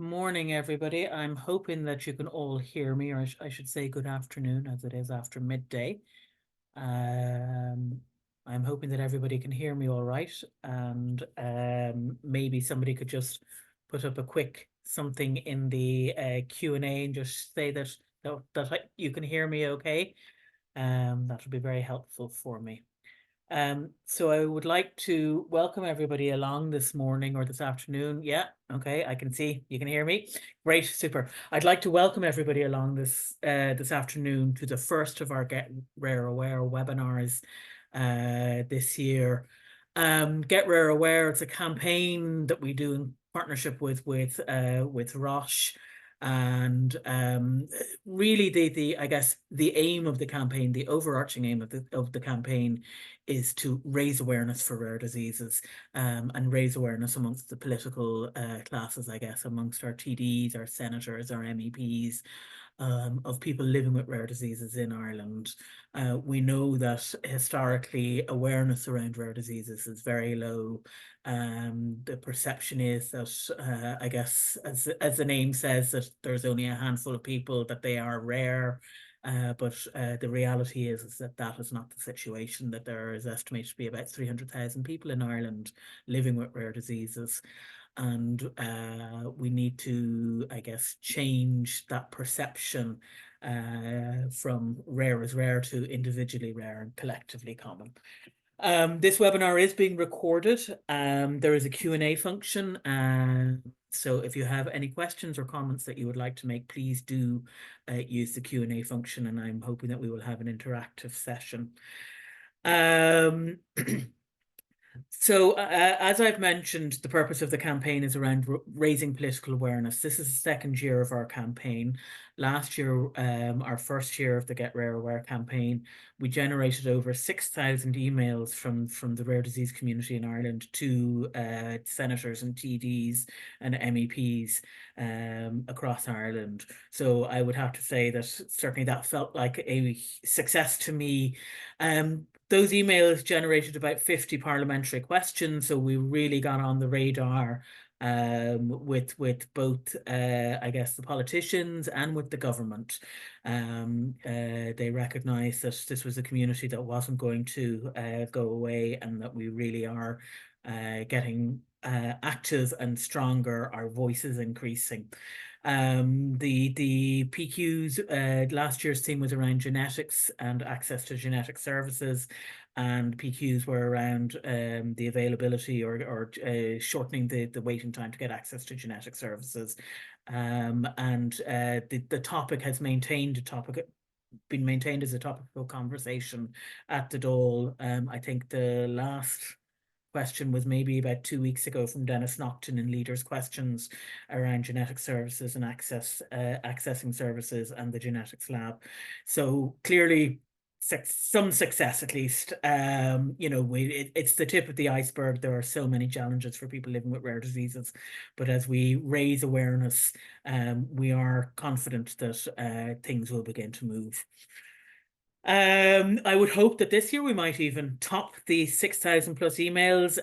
Morning, everybody. I'm hoping that you can all hear me, or I should say good afternoon, as it is after midday. Um, I'm hoping that everybody can hear me all right, and maybe somebody could just put up a quick something in the Q&A and just say that you can hear me okay. That would be very helpful for me. So I would like to welcome everybody along this morning or this afternoon. Yeah, okay, I can see you can hear me. Great, super. I'd like to welcome everybody along this afternoon to the first of our Get Rare Aware webinars this year. Get Rare Aware, it's a campaign that we do in partnership with Roche. And really the I guess the aim of the campaign, the overarching aim of the campaign is to raise awareness for rare diseases and raise awareness amongst the political classes, I guess, amongst our TDs, our senators, our MEPs, of people living with rare diseases in Ireland. We know that historically awareness around rare diseases is very low. The perception is that, I guess, as the name says, that there's only a handful of people that they are rare. But the reality is that that is not the situation, that there is estimated to be about 300,000 people in Ireland living with rare diseases. And we need to, I guess, change that perception from rare as rare to individually rare and collectively common. This webinar is being recorded. There is a Q&A function. So if you have any questions or comments that you would like to make, please do use the Q&A function, and I'm hoping that we will have an interactive session. So, as I've mentioned, the purpose of the campaign is around raising political awareness. This is the second year of our campaign. Last year, our first year of the Get Rare Aware campaign, we generated over 6,000 emails from the rare disease community in Ireland to senators and TDs and MEPs across Ireland. So I would have to say that certainly that felt like a success to me. Those emails generated about 50 parliamentary questions, so we really got on the radar with both, I guess, the politicians and with the government. They recognised that this was a community that wasn't going to go away, and that we really are getting active and stronger, our voices increasing. The PQs, last year's theme was around genetics and access to genetic services, and PQs were around the availability or shortening the waiting time to get access to genetic services. The topic has been maintained as a topic of conversation at the Dáil. I think the last question was maybe about 2 weeks ago from Dennis Naughton in Leaders Questions around genetic services and accessing services and the genetics lab. So clearly some success, at least. It's the tip of the iceberg. There are so many challenges for people living with rare diseases, but as we raise awareness, we are confident that things will begin to move. I would hope that this year we might even top the 6,000 plus emails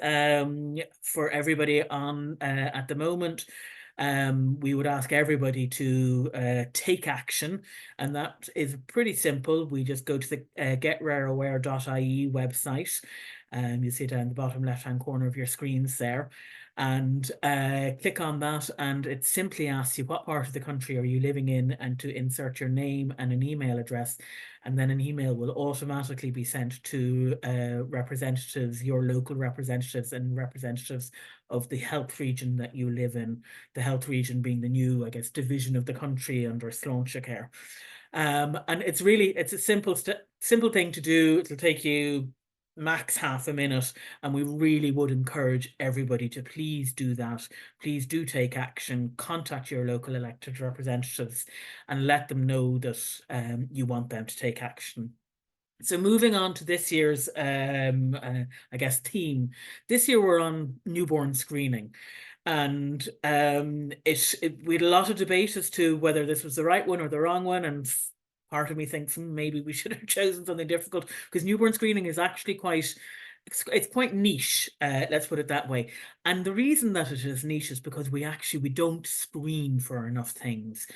for everybody on at the moment. We would ask everybody to take action, and that is pretty simple. We just go to the getrareaware.ie website. You see it down the bottom left-hand corner of your screens there, and click on that, and it simply asks you what part of the country are you living in, and to insert your name and an email address, and then an email will automatically be sent to representatives, your local representatives and representatives of the health region that you live in, the health region being the new, I guess, division of the country under Sláinte Care. And it's a simple thing to do. It'll take you max half a minute, and we really would encourage everybody to please do that. Please do take action, contact your local elected representatives and let them know that you want them to take action. So moving on to this year's, I guess, theme. This year we're on newborn screening, and we had a lot of debate as to whether this was the right one or the wrong one, and part of me thinks maybe we should have chosen something difficult, because newborn screening is actually quite it's quite niche, let's put it that way. And the reason that it is niche is because we don't screen for enough things.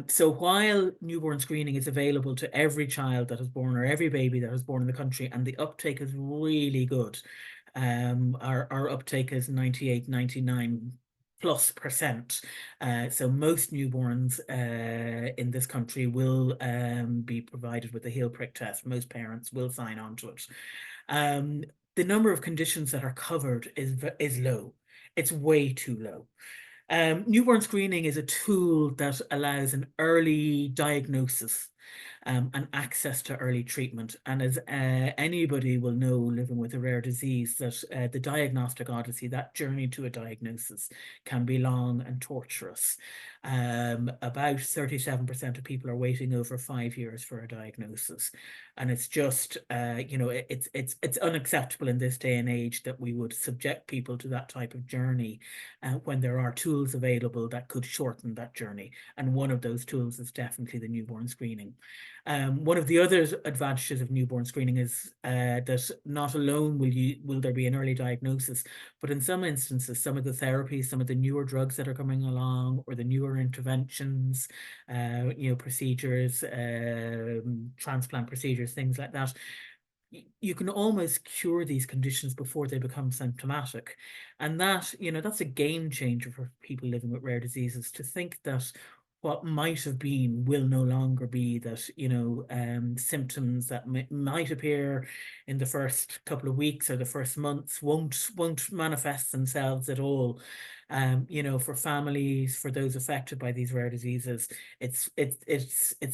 So while newborn screening is available to every child that is born or every baby that is born in the country, and the uptake is really good, our uptake is 98, 99+%. So most newborns in this country will be provided with a heel prick test. Most parents will sign on to it. The number of conditions that are covered is low. It's way too low. Newborn screening is a tool that allows an early diagnosis and access to early treatment. And as anybody will know living with a rare disease, that the diagnostic odyssey, that journey to a diagnosis, can be long and torturous. About 37% of people are waiting over 5 years for a diagnosis. And it's just, it's unacceptable in this day and age that we would subject people to that type of journey when there are tools available that could shorten that journey. And one of those tools is definitely the newborn screening. One of the other advantages of newborn screening is that not alone will there be an early diagnosis, but in some instances, some of the therapies, some of the newer drugs that are coming along, or the newer interventions, procedures, transplant procedures, things like that, you can almost cure these conditions before they become symptomatic. And that's a game changer for people living with rare diseases, to think that what might have been will no longer be, that symptoms that might appear in the first couple of weeks or the first months won't manifest themselves at all. For families, for those affected by these rare diseases, it's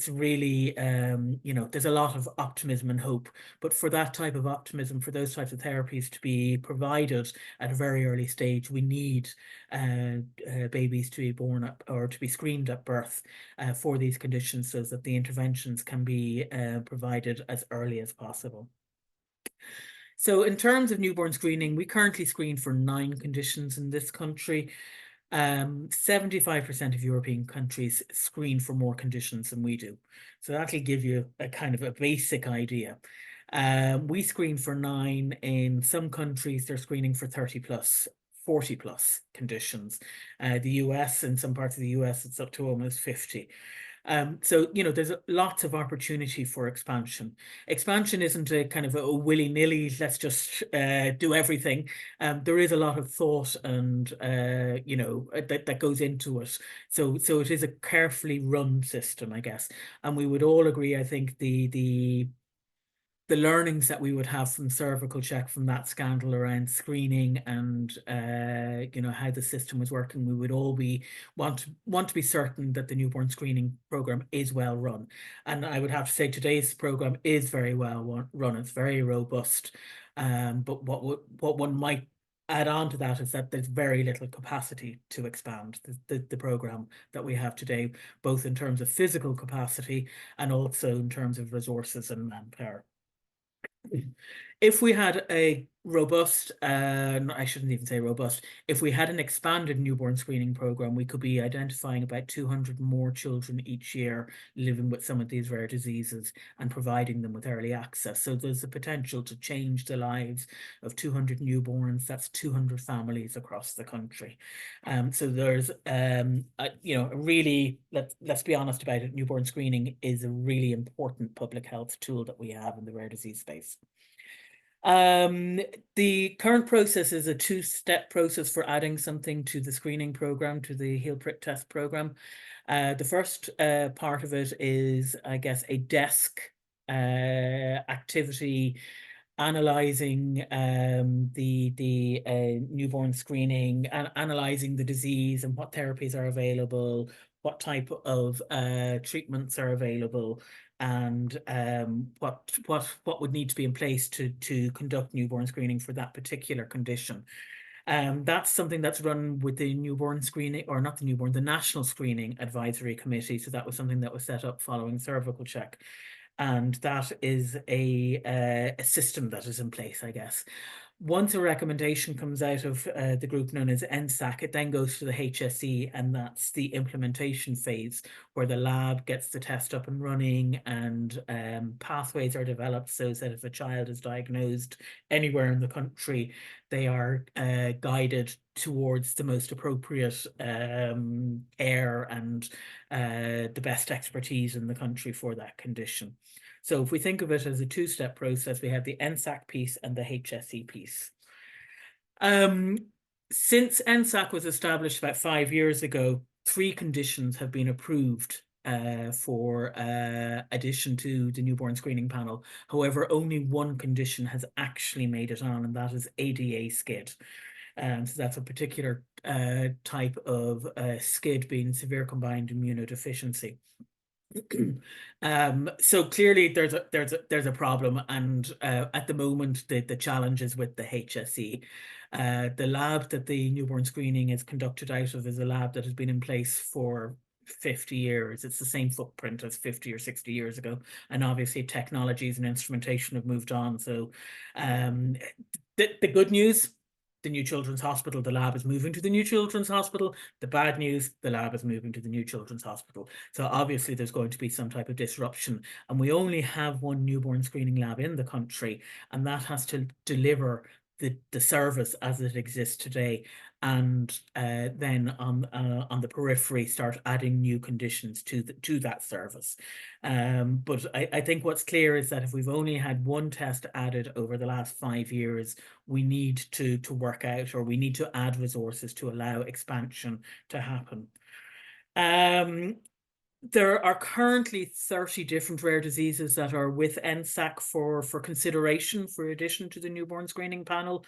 really there's a lot of optimism and hope. But for that type of optimism, for those types of therapies to be provided at a very early stage, we need babies to be born up or to be screened at birth for these conditions, so that the interventions can be provided as early as possible. So in terms of newborn screening, we currently screen for 9 conditions in this country. 75% of European countries screen for more conditions than we do. So that'll give you a kind of a basic idea. We screen for 9. In some countries, they're screening for 30+, 40+ conditions. The US, in some parts of the US, it's up to almost 50. So there's lots of opportunity for expansion. Expansion isn't a kind of a willy-nilly, let's just do everything. There is a lot of thought and that goes into it. So it is a carefully run system, I guess. And we would all agree, I think, the learnings that we would have from cervical check, from that scandal around screening and how the system was working, we would all want to be certain that the newborn screening program is well run. And I would have to say today's program is very well run. It's very robust. But what one might add on to that is that there's very little capacity to expand the program that we have today, both in terms of physical capacity and also in terms of resources and manpower. If we had a robust, I shouldn't even say robust, if we had an expanded newborn screening program, we could be identifying about 200 more children each year living with some of these rare diseases and providing them with early access. So there's the potential to change the lives of 200 newborns. That's 200 families across the country. So there's, really, let's be honest about it, newborn screening is a really important public health tool that we have in the rare disease space. The current process is a 2-step process for adding something to the screening program, to the heel prick test program. The first part of it is, I guess, a desk activity analyzing the newborn screening and analyzing the disease and what therapies are available, what type of treatments are available, and what would need to be in place to conduct newborn screening for that particular condition. That's something that's run with the newborn screening, or not the newborn, the National Screening Advisory Committee. So that was something that was set up following cervical check. And that is a system that is in place, I guess. once a recommendation comes out of the group known as NSAC, it then goes to the HSE, and that's the implementation phase where the lab gets the test up and running, and pathways are developed so that if a child is diagnosed anywhere in the country, they are guided towards the most appropriate care and the best expertise in the country for that condition. So if we think of it as a two-step process, we have the NSAC piece and the HSE piece. Since NSAC was established about 5 years ago, 3 conditions have been approved for addition to the newborn screening panel. However, only one condition has actually made it on, and that is ADA SCID. So that's a particular type of SCID, being severe combined immunodeficiency. So clearly there's a problem, and at the moment the challenge is with the HSE. The lab that the newborn screening is conducted out of is a lab that has been in place for 50 years. It's the same footprint as 50 or 60 years ago, and obviously technologies and instrumentation have moved on. So the good news, the New Children's Hospital, the lab is moving to the New Children's Hospital. The bad news, the lab is moving to the New Children's Hospital. So obviously there's going to be some type of disruption. And we only have one newborn screening lab in the country, and that has to deliver the service as it exists today, and then on the periphery start adding new conditions to that service. But I think what's clear is that if we've only had one test added over the last 5 years, we need to work out, or we need to add resources to allow expansion to happen. There are currently 30 different rare diseases that are with NSAC for consideration for addition to the newborn screening panel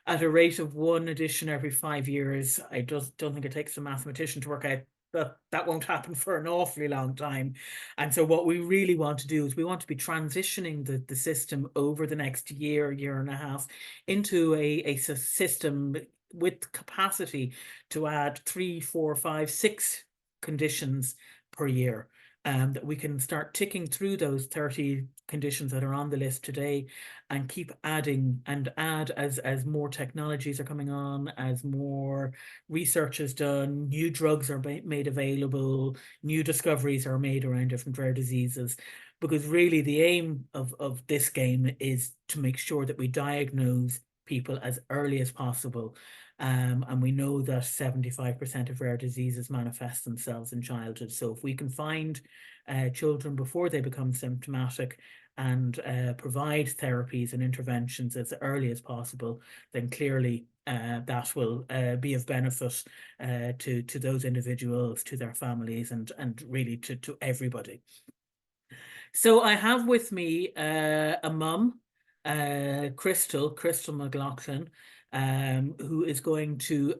at a rate of 1 addition every 5 years. I just don't think it takes a mathematician to work out that won't happen for an awfully long time. And so what we really want to do is we want to be transitioning the system over the next year and a half into a system with capacity to add 3, 4, 5, 6 conditions per year, that we can start ticking through those 30 conditions that are on the list today, and keep adding and add as more technologies are coming on, as more research is done, new drugs are made available, new discoveries are made around different rare diseases. Because really the aim of this game is to make sure that we diagnose people as early as possible. And we know that 75% of rare diseases manifest themselves in childhood. So if we can find children before they become symptomatic and provide therapies and interventions as early as possible, then clearly that will be of benefit to those individuals, to their families, and really to everybody. So I have with me a mum, Crystal McLoughlin, who is going to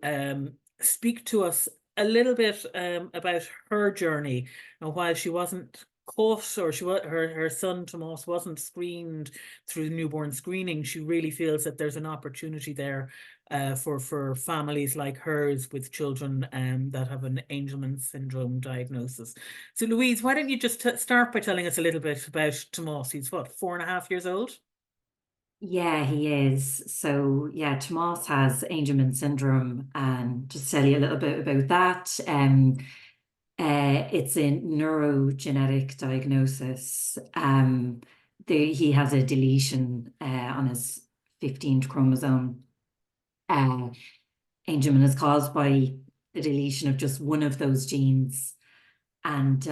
speak to us a little bit about her journey. Now, while she wasn't caught, or her son Tomas wasn't screened through newborn screening, she really feels that there's an opportunity there for families like hers with children that have an Angelman syndrome diagnosis. So Louise, why don't you just start by telling us a little bit about Tomas? He's what, 4.5 years old? Yeah, he is. So yeah, Tomas has Angelman syndrome, and just tell you a little bit about that. It's a neurogenetic diagnosis. He has a deletion on his 15th chromosome. Angelman is caused by the deletion of just one of those genes, and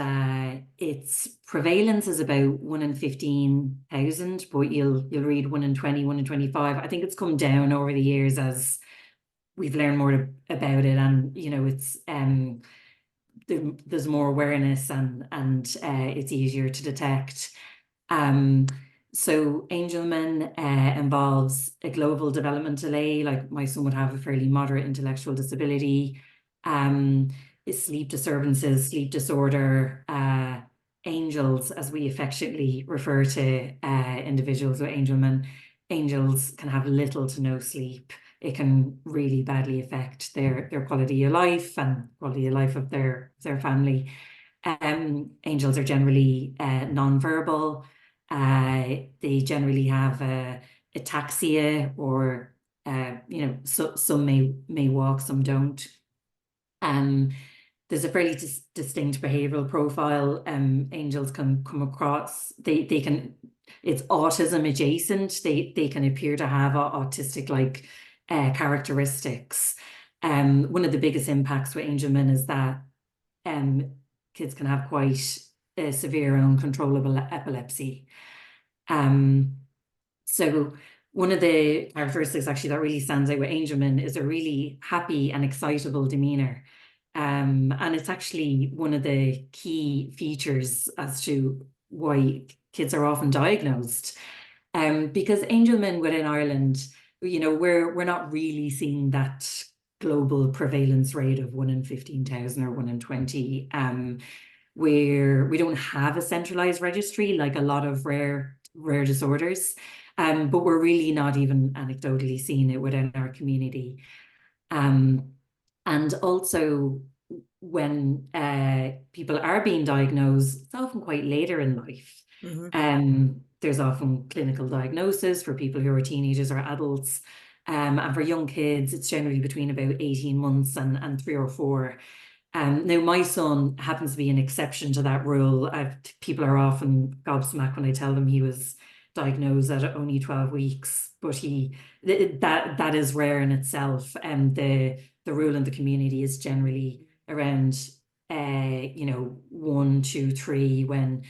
its prevalence is about 1 in 15,000, but you'll read 1 in 20, 1 in 25. I think it's come down over the years as we've learned more about it, and it's there's more awareness, and it's easier to detect. So Angelman involves a global development delay. Like my son would have a fairly moderate intellectual disability, is sleep disturbances, sleep disorder, angels, as we affectionately refer to individuals with Angelman. Angels can have little to no sleep. It can really badly affect their quality of life and quality of life of their family. Angels are generally non-verbal. They generally have ataxia, or so some may walk, some don't. There's a fairly distinct behavioral profile angels can come across. They can, it's autism adjacent. They can appear to have autistic like characteristics. One of the biggest impacts with Angelman is that kids can have quite severe and uncontrollable epilepsy. So one of the characteristics actually that really stands out with Angelman is a really happy and excitable demeanor. And it's actually one of the key features as to why kids are often diagnosed. Because Angelman within Ireland, we're not really seeing that global prevalence rate of 1 in 15,000 or 1 in 20, where we don't have a centralized registry like a lot of rare disorders. But we're really not even anecdotally seeing it within our community. And also, when people are being diagnosed, it's often quite later in life. There's often clinical diagnosis for people who are teenagers or adults. And for young kids, it's generally between about 18 months and 3 or 4. Now, my son happens to be an exception to that rule. People are often gobsmacked when I tell them he was diagnosed at only 12 weeks, but that is rare in itself. And the rule in the community is generally around 1, 2, 3 when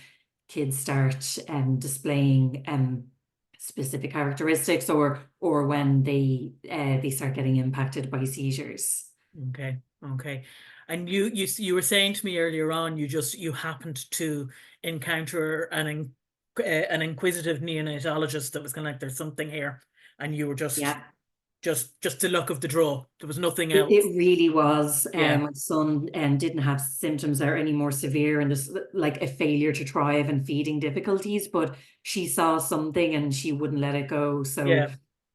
kids start displaying specific characteristics or when they start getting impacted by seizures. Okay. And you were saying to me earlier on, you happened to encounter an inquisitive neonatologist that was kind of like, there's something here, and you were just the luck of the draw. There was nothing else. It really was. Yeah. My son didn't have symptoms that are any more severe and just like a failure to thrive and feeding difficulties, but she saw something and she wouldn't let it go. So,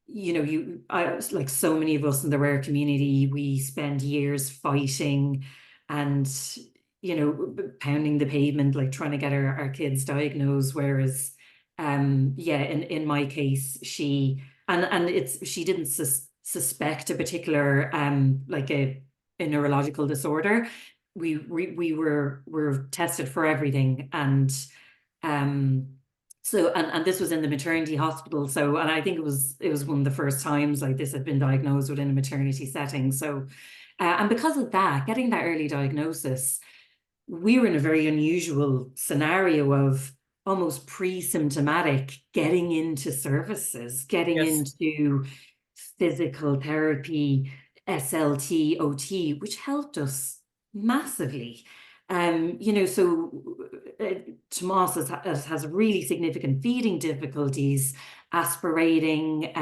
like so many of us in the rare community, we spend years fighting and, pounding the pavement, like trying to get our kids diagnosed. Whereas, in my case, she didn't suspect a particular like a neurological disorder. We were tested for everything, and this was in the maternity hospital. So, and I think it was one of the first times like this had been diagnosed within a maternity setting. So, and because of that, getting that early diagnosis, we were in a very unusual scenario of almost pre-symptomatic getting into services, getting into physical therapy, SLT, OT, which helped us massively. So Tomas has really significant feeding difficulties, aspirating,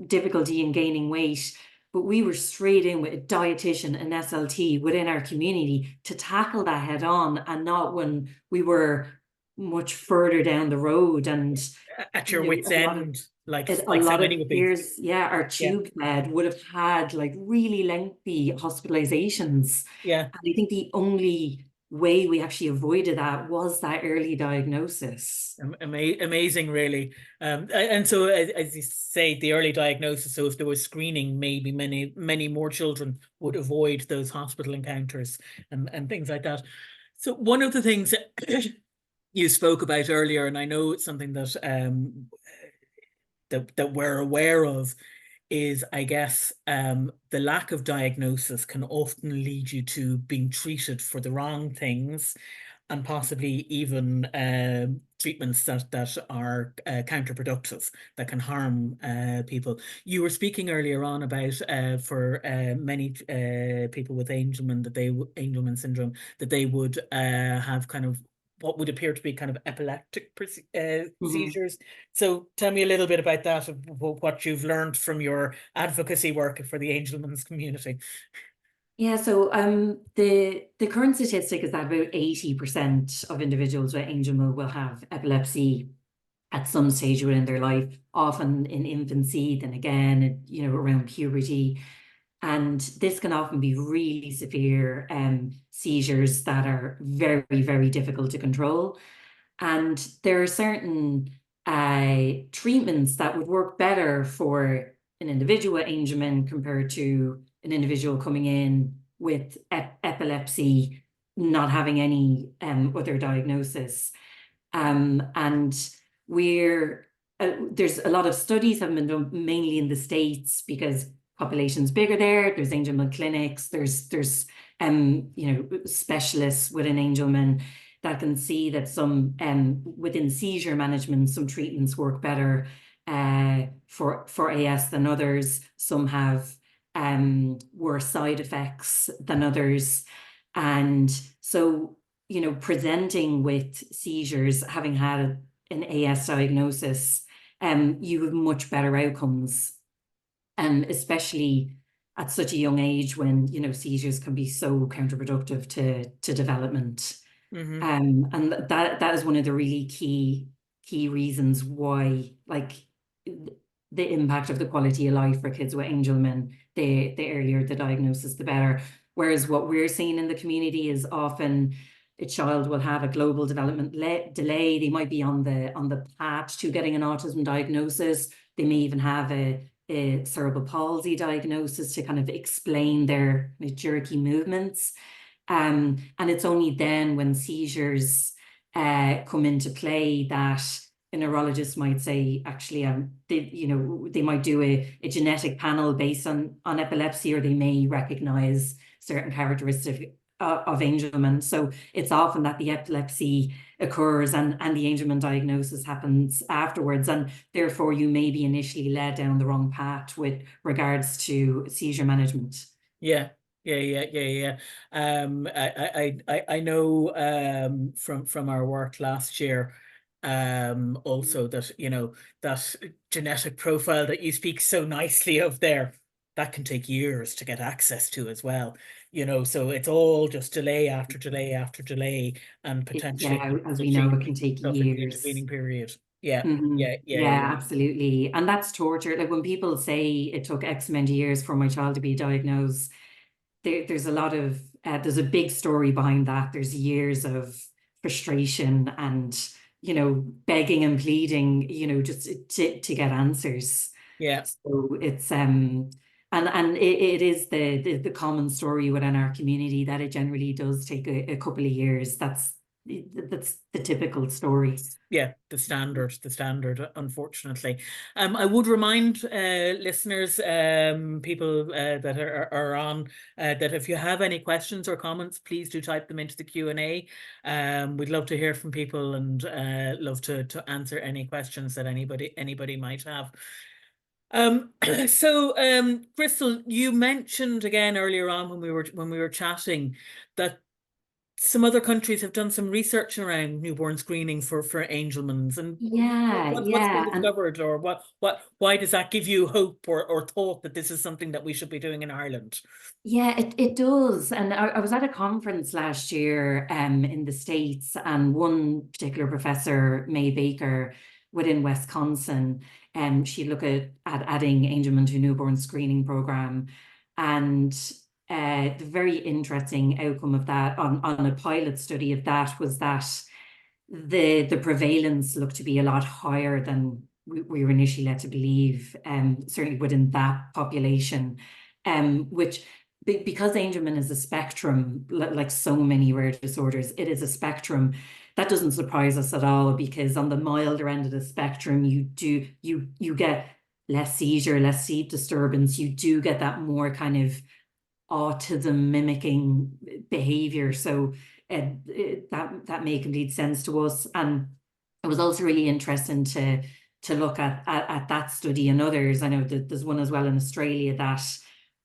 difficulty in gaining weight. But we were straight in with a dietitian and SLT within our community to tackle that head on, and not when we were much further down the road and at your wit's end, like so many would be. Years, our tube bed would have had like really lengthy hospitalizations. Yeah. And I think the only way we actually avoided that was that early diagnosis. Amazing, really. And so, as you say, the early diagnosis, so if there was screening, maybe many more children would avoid those hospital encounters and things like that. So one of the things that you spoke about earlier, and I know it's something that that we're aware of, is, I guess, the lack of diagnosis can often lead you to being treated for the wrong things, and possibly even treatments that are counterproductive, that can harm people. You were speaking earlier on about for many people with Angelman syndrome, that they would have kind of what would appear to be kind of epileptic seizures. So tell me a little bit about that, of what you've learned from your advocacy work for the Angelman's community. Yeah, so the current statistic is that about 80% of individuals with Angelman will have epilepsy at some stage within their life, often in infancy, then again, around puberty. And this can often be really severe seizures that are very, very difficult to control. And there are certain treatments that would work better for an individual with Angelman compared to an individual coming in with epilepsy, not having any other diagnosis. And there's a lot of studies have been done mainly in the States because population's bigger there. There's Angelman clinics. There's specialists within Angelman that can see that some within seizure management, some treatments work better for AS than others. Some have worse side effects than others. And so, presenting with seizures, having had an AS diagnosis, you have much better outcomes, especially at such a young age when, seizures can be so counterproductive to development. And that is one of the really key reasons why, like, the impact of the quality of life for kids with Angelman, the earlier the diagnosis, the better. Whereas what we're seeing in the community is often a child will have a global development delay. They might be on the path to getting an autism diagnosis. They may even have a cerebral palsy diagnosis to kind of explain their jerky movements. And it's only then when seizures come into play that a neurologist might say, actually, they might do a genetic panel based on epilepsy, or they may recognize certain characteristics of Angelman. So it's often that the epilepsy occurs and the Angelman diagnosis happens afterwards. And therefore, you may be initially led down the wrong path with regards to seizure management. Yeah. I know from our work last year, also that, that genetic profile that you speak so nicely of there, that can take years to get access to as well. So it's all just delay after delay after delay, and potentially As we know, it can take stuff in the years. intervening period. Yeah, Yeah, absolutely. And that's torture. Like, when people say it took X amount of years for my child to be diagnosed, there's a lot of there's a big story behind that. There's years of frustration and, begging and pleading, just to get answers. Yeah. So it's and it is the common story within our community that it generally does take a couple of years. That's the typical story. Yeah, the standard, unfortunately. I would remind listeners, people that are on, that if you have any questions or comments, please do type them into the Q&A. We'd love to hear from people, and love to answer any questions that anybody might have. So Crystal, you mentioned again earlier on when we were chatting that some other countries have done some research around newborn screening for Angelman's, and what's been discovered, or why does that give you hope or thought that this is something that we should be doing in Ireland? Yeah, it does. And I was at a conference last year in the States, and one particular professor, May Baker, within Wisconsin, she looked at adding Angelman to a newborn screening program. And the very interesting outcome of that on a pilot study of that was that the prevalence looked to be a lot higher than we were initially led to believe, certainly within that population, which, because Angelman is a spectrum, like so many rare disorders, it is a spectrum. That doesn't surprise us at all, because on the milder end of the spectrum, you get less seizure, less sleep disturbance. You do get that more kind of autism mimicking behavior. So that make indeed sense to us. And it was also really interesting to look at that study and others. I know that there's one as well in Australia that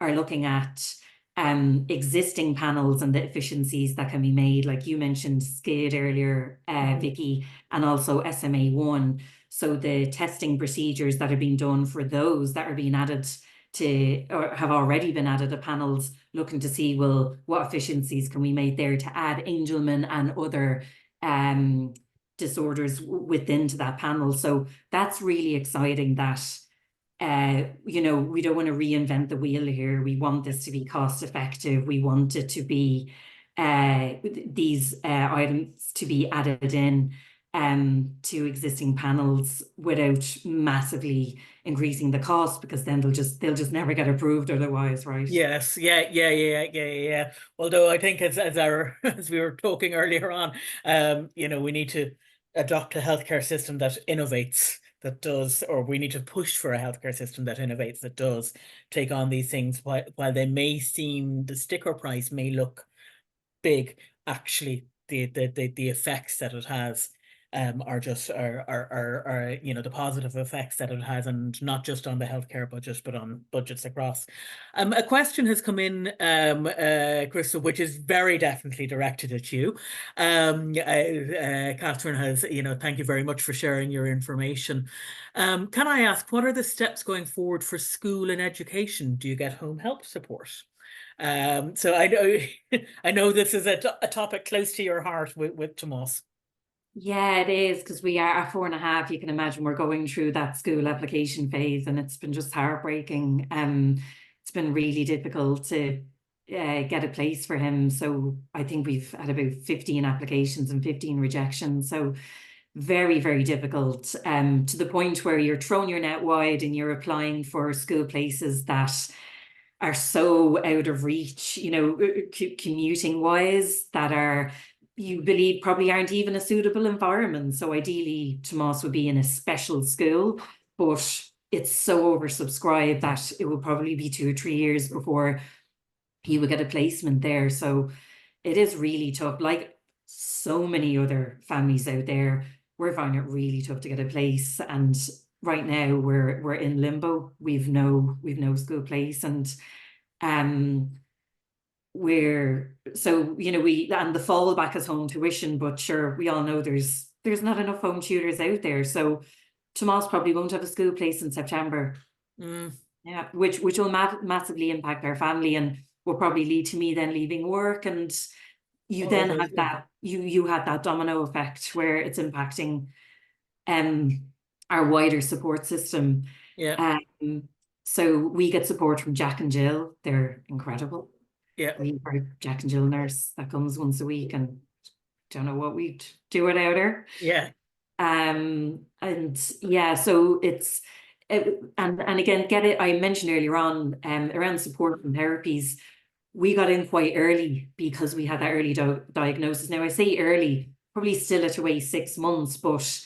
are looking at existing panels and the efficiencies that can be made. Like you mentioned SCID earlier, Vicky, and also SMA1. So the testing procedures that are being done for those that are being added to, or have already been added to panels, looking to see, well, what efficiencies can we make there to add Angelman and other disorders within to that panel. So that's really exciting that we don't want to reinvent the wheel here. We want this to be cost effective. We want it to be these items to be added in. to existing panels without massively increasing the cost, because then they'll just never get approved otherwise, right? Yes, yeah. Although I think as our as we were talking earlier on, we need to adopt a healthcare system that innovates, that does, or we need to push for a healthcare system that innovates, that does take on these things. While they may seem, the sticker price may look big, actually the effects that it has are just are the positive effects that it has, and not just on the healthcare budget but on budgets across. A question has come in, Crystal, which is very definitely directed at you. Catherine has, thank you very much for sharing your information. Can I ask, what are the steps going forward for school and education? Do you get home help support? So I know I know this is a topic close to your heart with Tomas. Yeah, it is, because we are at 4.5. You can imagine we're going through that school application phase, and it's been just heartbreaking. It's been really difficult to get a place for him. So I think we've had about 15 applications and 15 rejections. So very, very difficult, to the point where you're throwing your net wide and you're applying for school places that are so out of reach, commuting wise, that are, you believe, probably aren't even a suitable environment. So ideally, Tomas would be in a special school, but it's so oversubscribed that it will probably be 2 or 3 years before he would get a placement there. So it is really tough. Like so many other families out there, we're finding it really tough to get a place. And right now we're in limbo. We've no school place, and we're so, we, and the fallback is home tuition, but sure, we all know there's not enough home tutors out there. So Tomas probably won't have a school place in September. Yeah, which will massively impact our family, and will probably lead to me then leaving work, and you then have that you had that domino effect where it's impacting our wider support system. Yeah. So we get support from Jack and Jill. They're incredible. Yeah. We are Jack and Jill nurse that comes once a week, and don't know what we'd do without her. Yeah. And yeah, so it's and again, get it. I mentioned earlier on around support from therapies. We got in quite early because we had that early diagnosis. Now I say early, probably still at away 6 months, but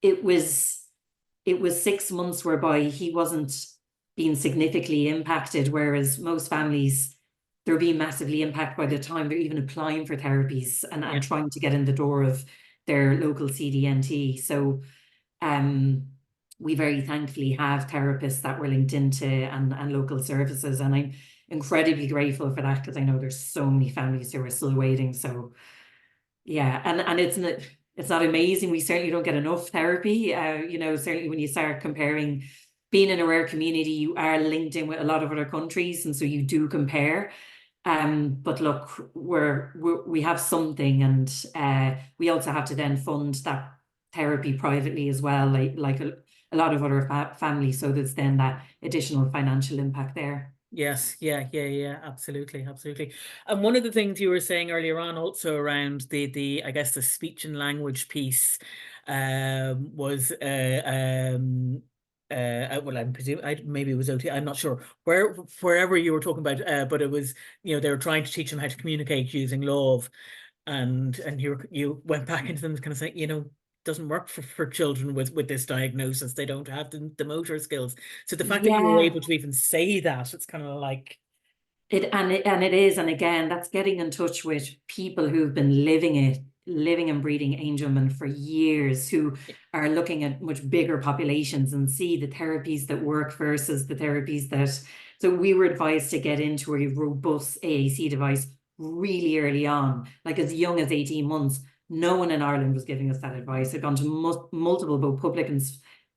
it was 6 months whereby he wasn't being significantly impacted, whereas most families, they're being massively impacted by the time they're even applying for therapies and trying to get in the door of their local CDNT. So we very thankfully have therapists that we're linked into, and local services, and I'm incredibly grateful for that, because I know there's so many families who are still waiting. So yeah, and it's not amazing. We certainly don't get enough therapy. Certainly when you start comparing, being in a rare community, you are linked in with a lot of other countries, and so you do compare. But look, we have something, and we also have to then fund that therapy privately as well, like a lot of other families. So there's then that additional financial impact there. Yes, yeah, absolutely. And one of the things you were saying earlier on also around the I guess the speech and language piece was well, I'm presuming maybe it was OT, I'm not sure wherever you were talking about, but it was, they were trying to teach them how to communicate using love, and you went back into them kind of saying, doesn't work for children with this diagnosis. They don't have the motor skills. So the fact that you were Yeah. able to even say that, it's kind of like It is, and again, that's getting in touch with people who've been living and breathing Angelman for years, who are looking at much bigger populations and see the therapies that work versus the therapies that. So we were advised to get into a robust AAC device really early on, like as young as 18 months. No one in Ireland was giving us that advice. I'd gone to multiple, both public and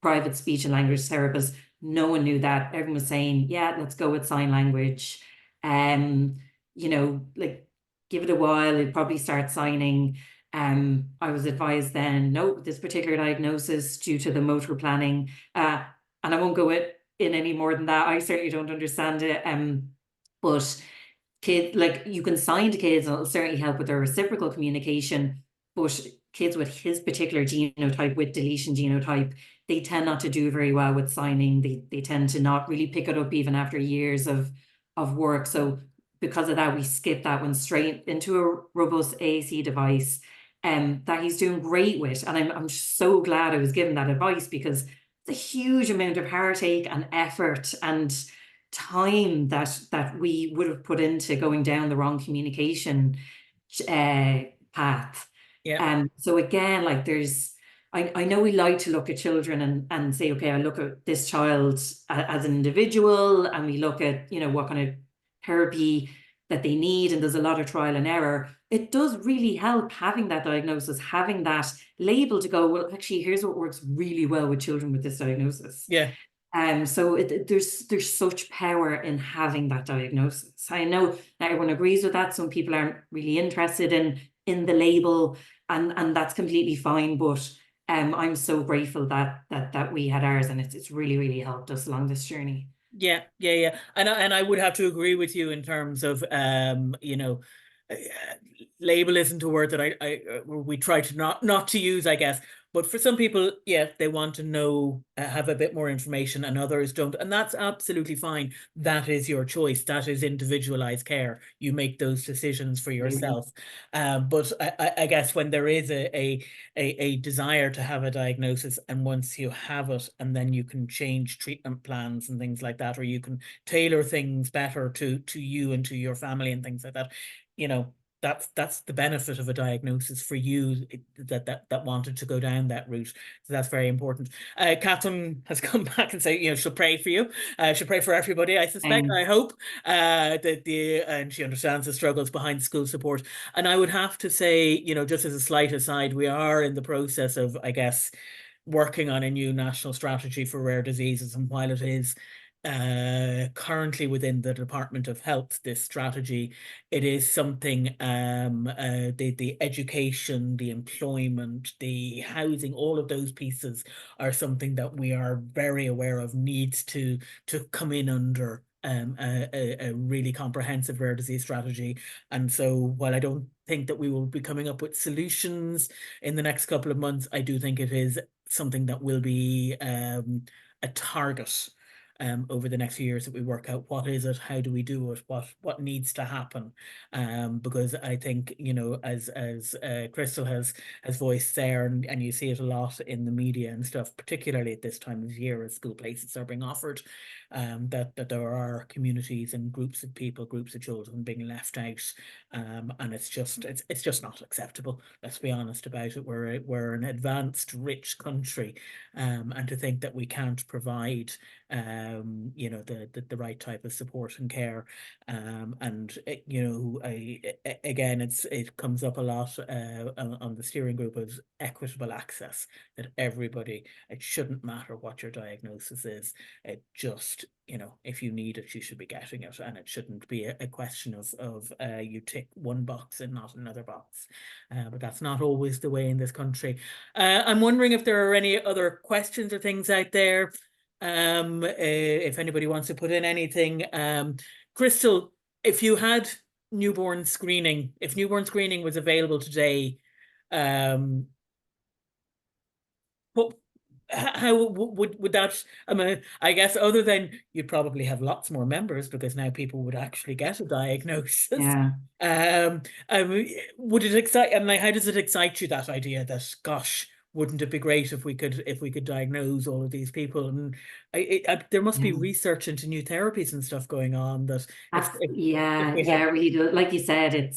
private speech and language therapists. No one knew that. Everyone was saying, yeah, let's go with sign language. Like, give it a while, it'd probably start signing. I was advised then, no, this particular diagnosis due to the motor planning, and I won't go in any more than that. I certainly don't understand it. But kids, like, you can sign to kids, and it'll certainly help with their reciprocal communication. But kids with his particular genotype, with deletion genotype, they tend not to do very well with signing. They tend to not really pick it up even after years of work. So because of that, we skip that one straight into a robust AAC device that he's doing great with. And I'm so glad I was given that advice, because it's a huge amount of heartache and effort and time that we would have put into going down the wrong communication path. Yeah. So again, like I know we like to look at children and say, okay, I look at this child as an individual, and we look at, what kind of therapy that they need, and there's a lot of trial and error. It does really help having that diagnosis, having that label to go, well, actually, here's what works really well with children with this diagnosis. Yeah. So there's such power in having that diagnosis. I know not everyone agrees with that. Some people aren't really interested in the label, and that's completely fine. But I'm so grateful that we had ours, and it's really, really helped us along this journey. Yeah, and I would have to agree with you in terms of uh, label isn't a word that we try to not to use, I guess. But for some people, yeah, they want to know, have a bit more information, and others don't, and that's absolutely fine. That is your choice. That is individualized care. You make those decisions for yourself. But I guess when there is a desire to have a diagnosis, and once you have it, and then you can change treatment plans and things like that, or you can tailor things better to you and to your family and things like that, that's the benefit of a diagnosis for you, that wanted to go down that route. So that's very important. Catherine has come back and say, she'll pray for you. She'll pray for everybody, I suspect, I hope, and she understands the struggles behind school support. And I would have to say, just as a slight aside, we are in the process of, I guess, working on a new national strategy for rare diseases. And while it is currently within the Department of Health, this strategy, it is something, the education, the employment, the housing, all of those pieces are something that we are very aware of needs to come in under a really comprehensive rare disease strategy. And so while I don't think that we will be coming up with solutions in the next couple of months, I do think it is something that will be a target over the next few years, that we work out what is it, how do we do it, what needs to happen, because I think, as Crystal has voiced there, and you see it a lot in the media and stuff, particularly at this time of year as school places are being offered, that there are communities and groups of people, groups of children being left out, and it's just not acceptable. Let's be honest about it. We're an advanced, rich country, and to think that we can't provide the right type of support and care, and again, it comes up a lot on the steering group of equitable access, that everybody, it shouldn't matter what your diagnosis is, it just, if you need it, you should be getting it, and it shouldn't be a question of you tick one box and not another box. But that's not always the way in this country. I'm wondering if there are any other questions or things out there. If anybody wants to put in anything. Crystal, if newborn screening was available today, what how would that, I mean, I guess, other than you'd probably have lots more members, because now people would actually get a diagnosis. Yeah. Would it excite, and like, how does it excite you, that idea that, gosh, wouldn't it be great if we could diagnose all of these people? And there must be research into new therapies and stuff going on, that if we had, really do. Like you said,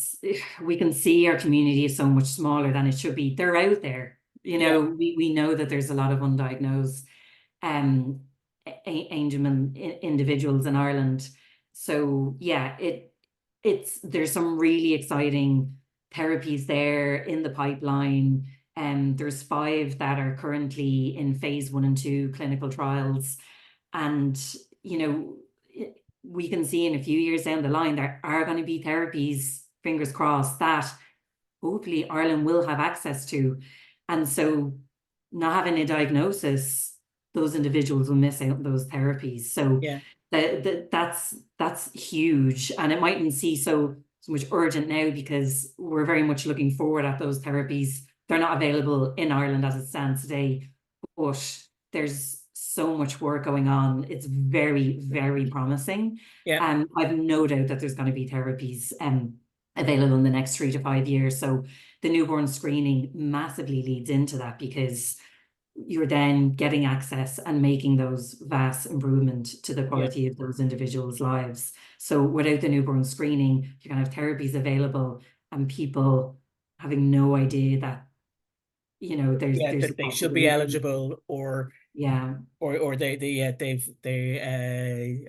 we can see our community is so much smaller than it should be. They're out there. We know that there's a lot of undiagnosed Angelman individuals in Ireland. So yeah, there's some really exciting therapies there in the pipeline. There's 5 that are currently in phase 1 and 2 clinical trials. And, we can see in a few years down the line, there are going to be therapies, fingers crossed, that hopefully Ireland will have access to. And so not having a diagnosis, those individuals will miss out on those therapies. So yeah, that's huge. And it mightn't seem so much urgent now, because we're very much looking forward at those therapies they're not available in Ireland as it stands today, but there's so much work going on. It's very, very promising. Yeah. I've no doubt that there's going to be therapies available in the next 3 to 5 years. So the newborn screening massively leads into that, because you're then getting access and making those vast improvement to the Yeah. quality of those individuals' lives. So without the newborn screening, you're going to have therapies available and people having no idea that, there's a That they should be possibility. eligible, or Yeah. they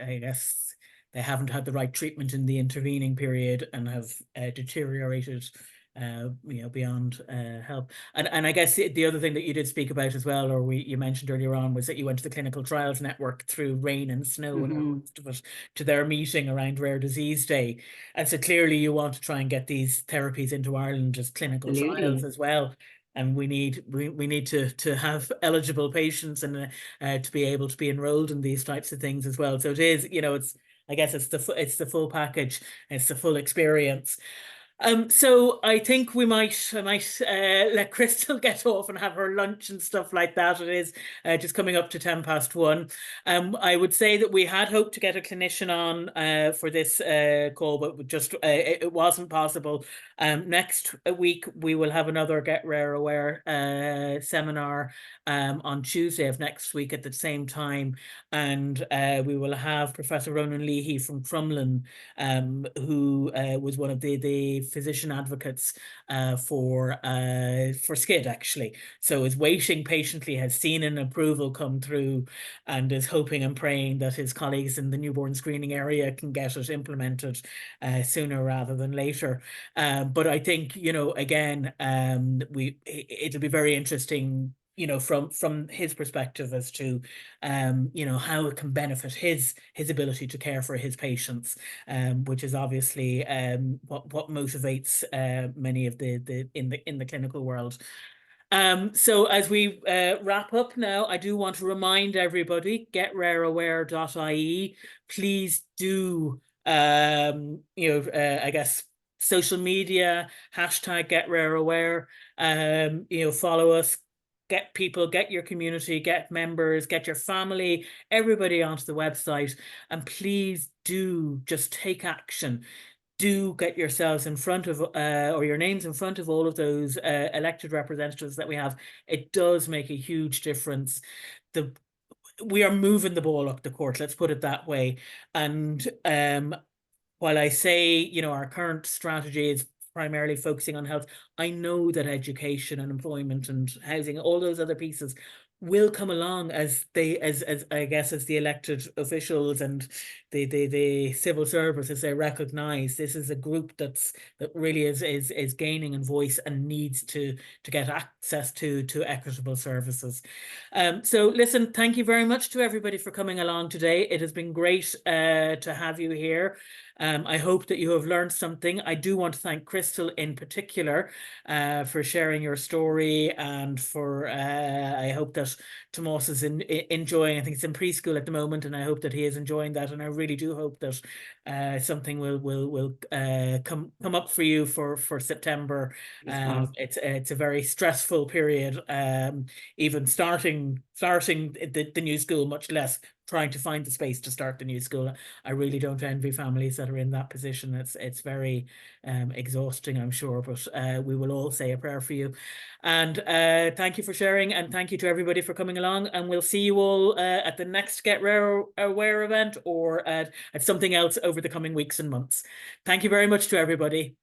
I guess they haven't had the right treatment in the intervening period and have deteriorated beyond help. And I guess the other thing that you did speak about as well, or you mentioned earlier on, was that you went to the Clinical Trials Network through rain and snow and all the rest of it to their meeting around Rare Disease Day. And so clearly you want to try and get these therapies into Ireland as clinical trials Absolutely. as well. And we need to have eligible patients, and to be able to be enrolled in these types of things as well. So it is, it's, I guess it's the full package, it's the full experience. So I think I might let Crystal get off and have her lunch and stuff like that. It is just coming up to 1:10. I would say that we had hoped to get a clinician on for this call, but just it wasn't possible. Next week we will have another Get Rare Aware seminar on Tuesday of next week at the same time, and we will have Professor Ronan Leahy from Crumlin, who was one of the physician advocates for SCID, actually. So is waiting patiently, has seen an approval come through, and is hoping and praying that his colleagues in the newborn screening area can get it implemented sooner rather than later. But I think, again, it'll be very interesting, from his perspective as to how it can benefit his ability to care for his patients, which is obviously what motivates many of the in the clinical world. So as we wrap up now, I do want to remind everybody, getrareaware.ie. Please do, I guess, social media, hashtag #GetRareAware. Follow us, get your community, get members, get your family, everybody onto the website, and please do just take action. Do get yourselves in front of, or your names in front of all of those elected representatives that we have. It does make a huge difference. We are moving the ball up the court, let's put it that way. And while I say, our current strategy is primarily focusing on health, I know that education and employment and housing, all those other pieces will come along as I guess, as the elected officials and the civil service, as they recognize this is a group that really is gaining in voice and needs to get access to equitable services. So listen, thank you very much to everybody for coming along today. It has been great to have you here. I hope that you have learned something. I do want to thank Crystal in particular for sharing your story, and for I hope that Tomas is enjoying. I think it's in preschool at the moment, and I hope that he is enjoying that. And I really do hope that something will come up for you for September. It's a very stressful period, even starting the new school, much less trying to find the space to start the new school. I really don't envy families that are in that position. It's very exhausting, I'm sure, but we will all say a prayer for you. And thank you for sharing, and thank you to everybody for coming along. And we'll see you all at the next Get Rare Aware event, or at something else over the coming weeks and months. Thank you very much to everybody.